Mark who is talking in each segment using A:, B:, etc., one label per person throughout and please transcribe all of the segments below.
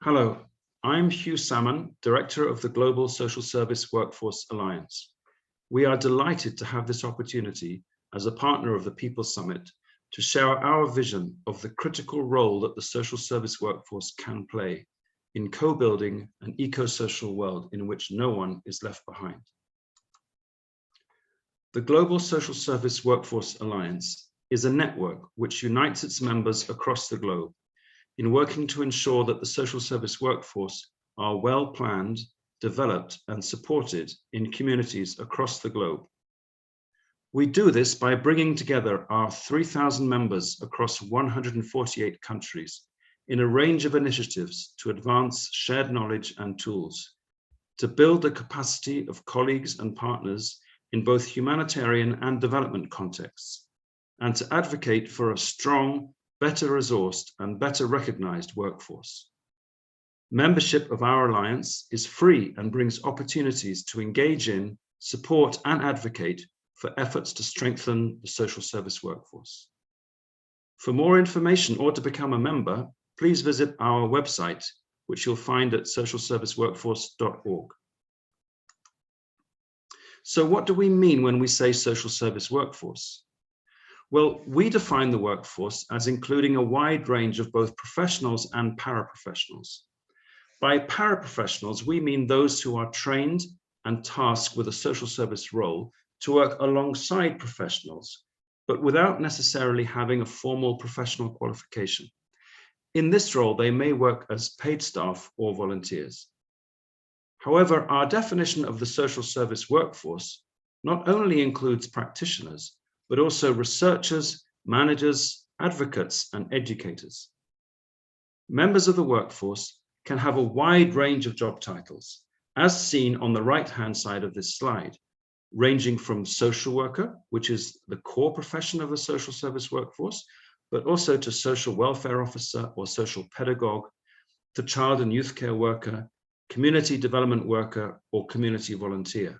A: Hello, I'm Hugh Salmon, Director of the Global Social Service Workforce Alliance. We are delighted to have this opportunity as a partner of the People's Summit to share our vision of the critical role that the social service workforce can play in co-building an eco-social world in which no one is left behind. The Global Social Service Workforce Alliance is a network which unites its members across the globe in working to ensure that the social service workforce are well planned, developed, and supported in communities across the globe. We do this by bringing together our 3,000 members across 148 countries in a range of initiatives to advance shared knowledge and tools, to build the capacity of colleagues and partners in both humanitarian and development contexts, and to advocate for a strong, better resourced and better recognized workforce. Membership of our alliance is free and brings opportunities to engage in, support and advocate for efforts to strengthen the social service workforce. For more information or to become a member, please visit our website, which you'll find at socialserviceworkforce.org. So what do we mean when we say social service workforce? Well, we define the workforce as including a wide range of both professionals and paraprofessionals. By paraprofessionals, we mean those who are trained and tasked with a social service role to work alongside professionals, but without necessarily having a formal professional qualification. In this role, they may work as paid staff or volunteers. However, our definition of the social service workforce not only includes practitioners, but also researchers, managers, advocates, and educators. Members of the workforce can have a wide range of job titles, as seen on the right-hand side of this slide, ranging from social worker, which is the core profession of the social service workforce, but also to social welfare officer or social pedagogue, to child and youth care worker, community development worker, or community volunteer.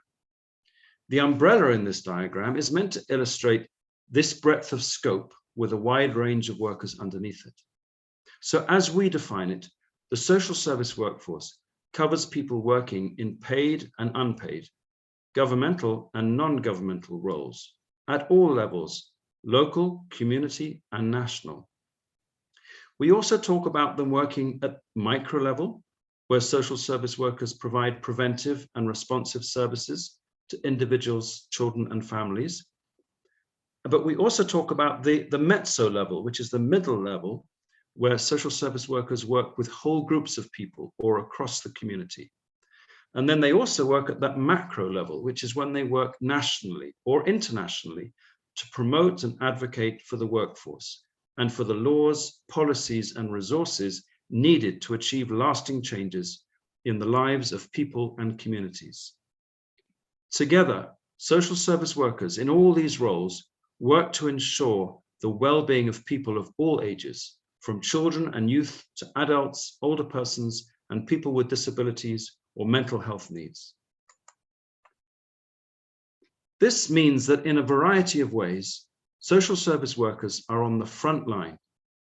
A: The umbrella in this diagram is meant to illustrate this breadth of scope with a wide range of workers underneath it. So as we define it, the social service workforce covers people working in paid and unpaid, governmental and non-governmental roles at all levels, local, community, and national. We also talk about them working at micro level, where social service workers provide preventive and responsive services to individuals, children, and families. But we also talk about the mezzo level, which is the middle level, where social service workers work with whole groups of people or across the community. And then they also work at that macro level, which is when they work nationally or internationally to promote and advocate for the workforce and for the laws, policies, and resources needed to achieve lasting changes in the lives of people and communities. Together, social service workers in all these roles work to ensure the well-being of people of all ages, from children and youth to adults, older persons, and people with disabilities or mental health needs. This means that in a variety of ways, social service workers are on the front line,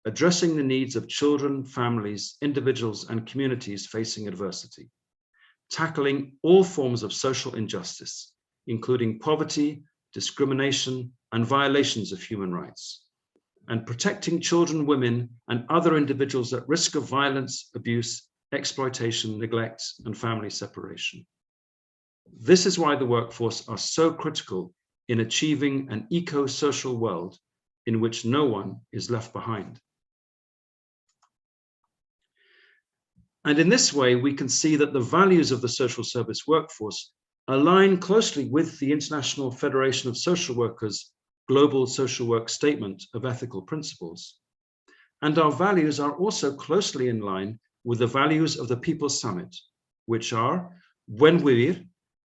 A: addressing the needs of children, families, individuals, and communities facing adversity, tackling all forms of social injustice, including poverty, discrimination, and violations of human rights, and protecting children, women, and other individuals at risk of violence, abuse, exploitation, neglect, and family separation. This is why the workforce are so critical in achieving an eco-social world in which no one is left behind. And in this way, we can see that the values of the social service workforce align closely with the International Federation of Social Workers' Global Social Work Statement of Ethical Principles. And our values are also closely in line with the values of the People's Summit, which are Wenwir,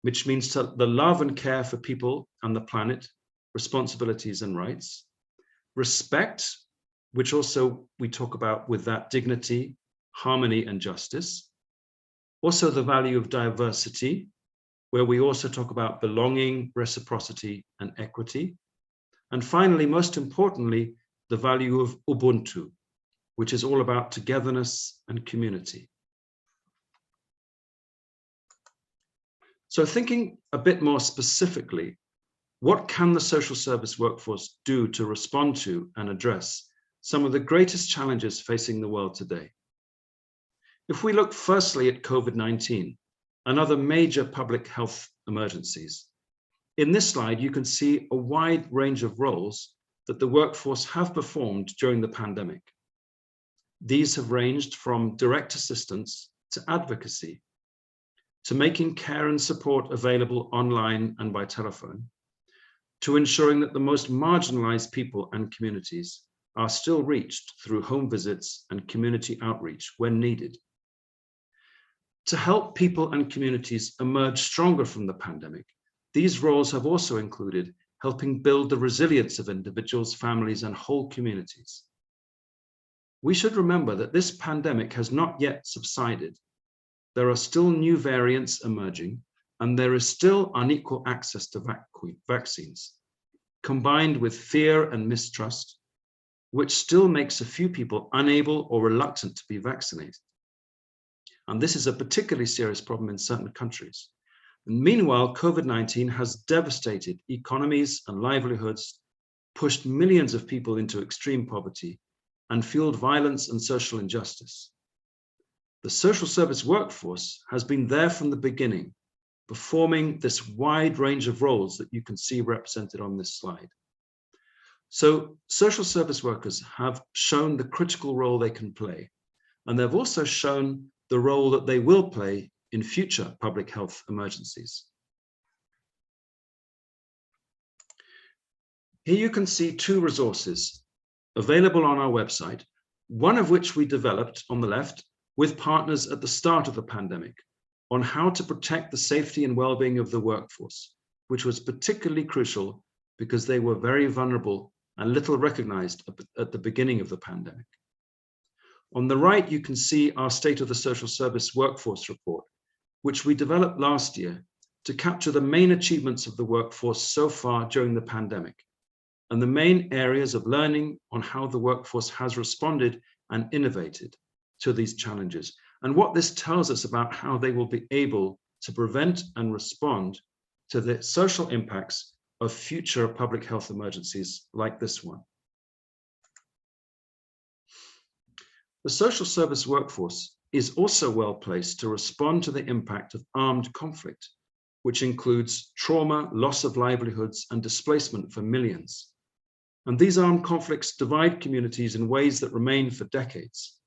A: which means the love and care for people and the planet, responsibilities and rights, respect, which also we talk about with that dignity, harmony, and justice. Also the value of diversity, where we also talk about belonging, reciprocity, and equity. And finally, most importantly, the value of Ubuntu, which is all about togetherness and community. So thinking a bit more specifically, what can the social service workforce do to respond to and address some of the greatest challenges facing the world today? If we look firstly at COVID-19 and other major public health emergencies, in this slide you can see a wide range of roles that the workforce have performed during the pandemic. These have ranged from direct assistance to advocacy, to making care and support available online and by telephone, to ensuring that the most marginalized people and communities are still reached through home visits and community outreach when needed. To help people and communities emerge stronger from the pandemic, these roles have also included helping build the resilience of individuals, families, and whole communities. We should remember that this pandemic has not yet subsided. There are still new variants emerging, and there is still unequal access to vaccines, combined with fear and mistrust, which still makes a few people unable or reluctant to be vaccinated. And this is a particularly serious problem in certain countries. And meanwhile, COVID-19 has devastated economies and livelihoods, pushed millions of people into extreme poverty, and fueled violence and social injustice. The social service workforce has been there from the beginning, performing this wide range of roles that you can see represented on this slide. So social service workers have shown the critical role they can play, and they've also shown the role that they will play in future public health emergencies. Here you can see two resources available on our website, one of which we developed on the left with partners at the start of the pandemic on how to protect the safety and well-being of the workforce, which was particularly crucial because they were very vulnerable and little recognized at the beginning of the pandemic. On the right, you can see our State of the Social Service Workforce report, which we developed last year to capture the main achievements of the workforce so far during the pandemic, and the main areas of learning on how the workforce has responded and innovated to these challenges, and what this tells us about how they will be able to prevent and respond to the social impacts of future public health emergencies like this one. The social service workforce is also well placed to respond to the impact of armed conflict, which includes trauma, loss of livelihoods, and displacement for millions. And these armed conflicts divide communities in ways that remain for decades.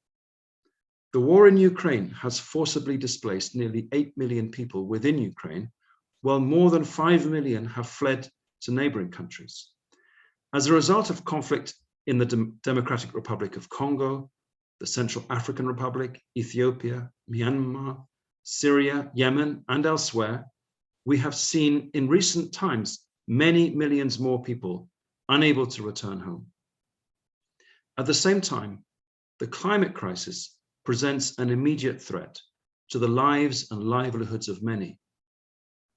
A: The war in Ukraine has forcibly displaced nearly 8 million people within Ukraine, while more than 5 million have fled to neighboring countries. As a result of conflict in the Democratic Republic of Congo, the Central African Republic, Ethiopia, Myanmar, Syria, Yemen, and elsewhere, we have seen in recent times many millions more people unable to return home. At the same time, the climate crisis presents an immediate threat to the lives and livelihoods of many.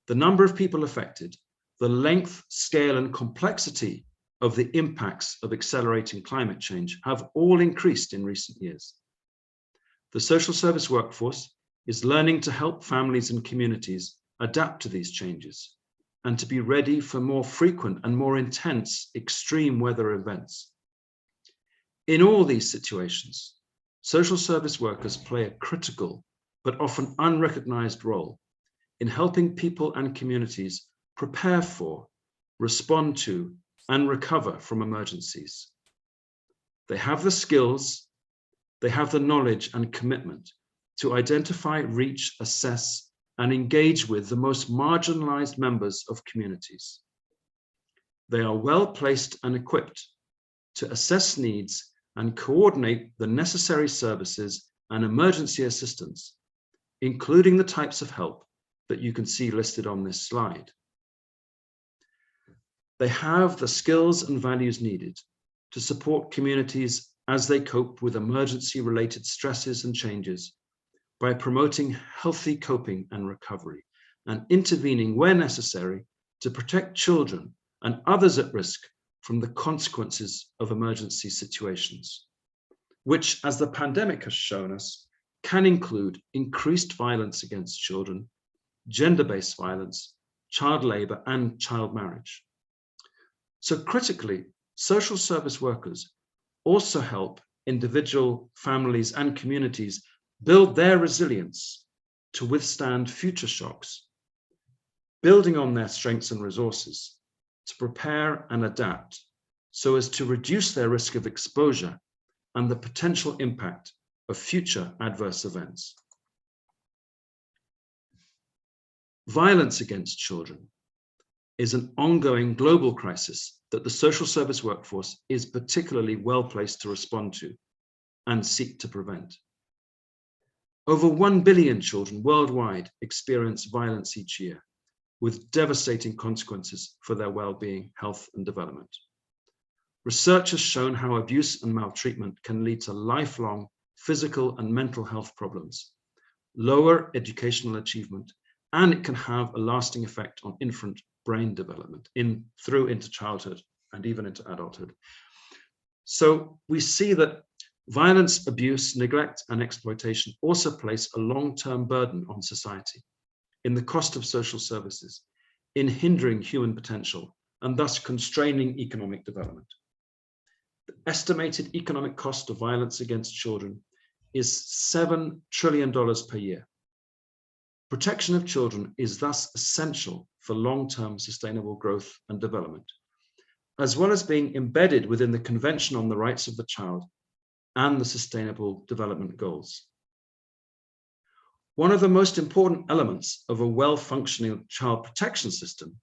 A: The number of people affected, the length, scale, and complexity of the impacts of accelerating climate change have all increased in recent years. The social service workforce is learning to help families and communities adapt to these changes and to be ready for more frequent and more intense extreme weather events. In all these situations, social service workers play a critical but often unrecognized role in helping people and communities prepare for, respond to, and recover from emergencies. They have the skills, they have the knowledge and commitment to identify, reach, assess, and engage with the most marginalized members of communities. They are well placed and equipped to assess needs and coordinate the necessary services and emergency assistance, including the types of help that you can see listed on this slide. They have the skills and values needed to support communities as they cope with emergency-related stresses and changes by promoting healthy coping and recovery and intervening where necessary to protect children and others at risk from the consequences of emergency situations, which, as the pandemic has shown us, can include increased violence against children, gender-based violence, child labor, and child marriage. So critically, social service workers also help individual families and communities build their resilience to withstand future shocks, building on their strengths and resources to prepare and adapt so as to reduce their risk of exposure and the potential impact of future adverse events. Violence against children is an ongoing global crisis that the social service workforce is particularly well placed to respond to and seek to prevent. Over 1 billion children worldwide experience violence each year, with devastating consequences for their well-being, health, and development. Research has shown how abuse and maltreatment can lead to lifelong physical and mental health problems, lower educational achievement, and it can have a lasting effect on infant brain development through into childhood and even into adulthood. So we see that violence, abuse, neglect, and exploitation also place a long-term burden on society in the cost of social services, in hindering human potential, and thus constraining economic development. The estimated economic cost of violence against children is $7 trillion per year. Protection of children is thus essential for long-term sustainable growth and development, as well as being embedded within the Convention on the Rights of the Child and the Sustainable Development Goals. One of the most important elements of a well-functioning child protection system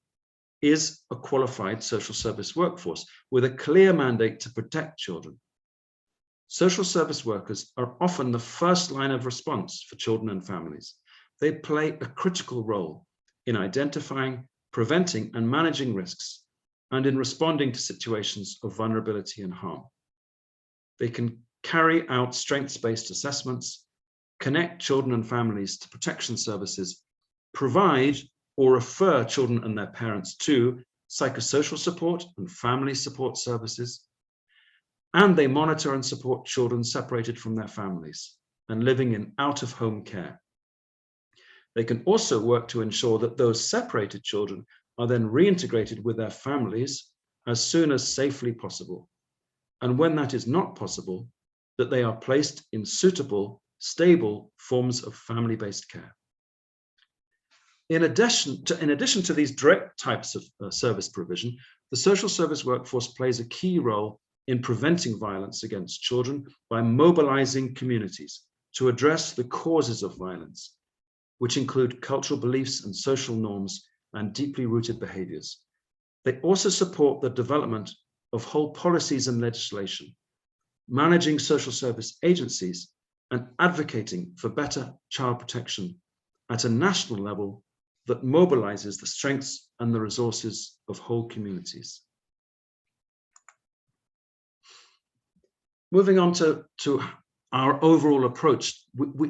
A: is a qualified social service workforce with a clear mandate to protect children. Social service workers are often the first line of response for children and families. They play a critical role in identifying, preventing, and managing risks, and in responding to situations of vulnerability and harm. They can carry out strengths-based assessments, connect children and families to protection services, provide or refer children and their parents to psychosocial support and family support services, and they monitor and support children separated from their families and living in out-of-home care. They can also work to ensure that those separated children are then reintegrated with their families as soon as safely possible. And when that is not possible, that they are placed in suitable, stable forms of family-based care. In addition to these direct types of service provision, the social service workforce plays a key role in preventing violence against children by mobilizing communities to address the causes of violence, which include cultural beliefs and social norms and deeply rooted behaviors. They also support the development of whole policies and legislation, managing social service agencies, and advocating for better child protection at a national level that mobilizes the strengths and the resources of whole communities. Moving on to our overall approach,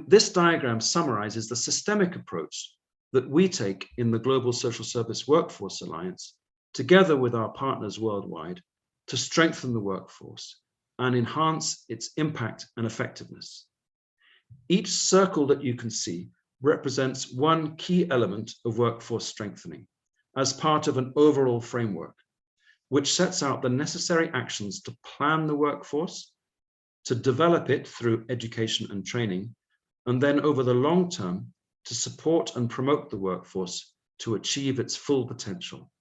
A: this diagram summarizes the systemic approach that we take in the Global Social Service Workforce Alliance, together with our partners worldwide, to strengthen the workforce and enhance its impact and effectiveness. Each circle that you can see represents one key element of workforce strengthening as part of an overall framework, which sets out the necessary actions to plan the workforce, to develop it through education and training, and then over the long term, to support and promote the workforce to achieve its full potential.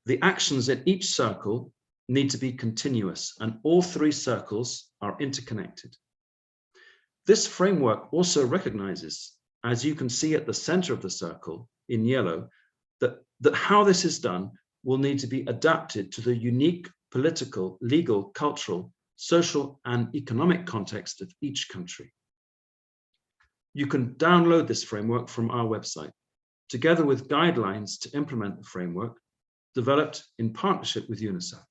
A: The actions in each circle need to be continuous, and all three circles are interconnected. This framework also recognizes, as you can see at the center of the circle in yellow, that how this is done will need to be adapted to the unique political, legal, cultural, social, and economic context of each country. You can download this framework from our website, together with guidelines to implement the framework developed in partnership with UNICEF.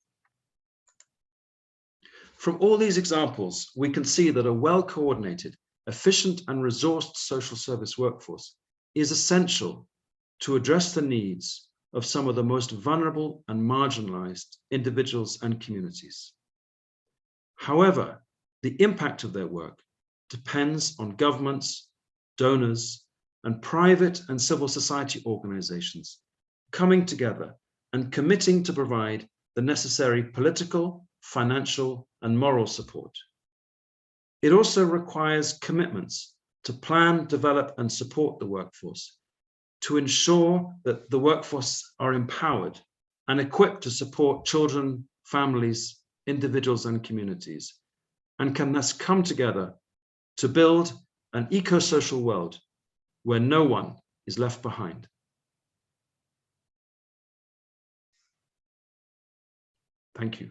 A: From all these examples, we can see that a well-coordinated, efficient, and resourced social service workforce is essential to address the needs of some of the most vulnerable and marginalized individuals and communities. However, the impact of their work depends on governments, donors, and private and civil society organizations coming together and committing to provide the necessary political, financial, and moral support. It also requires commitments to plan, develop, and support the workforce, to ensure that the workforce are empowered and equipped to support children, families, individuals, and communities, and can thus come together to build an eco-social world where no one is left behind. Thank you.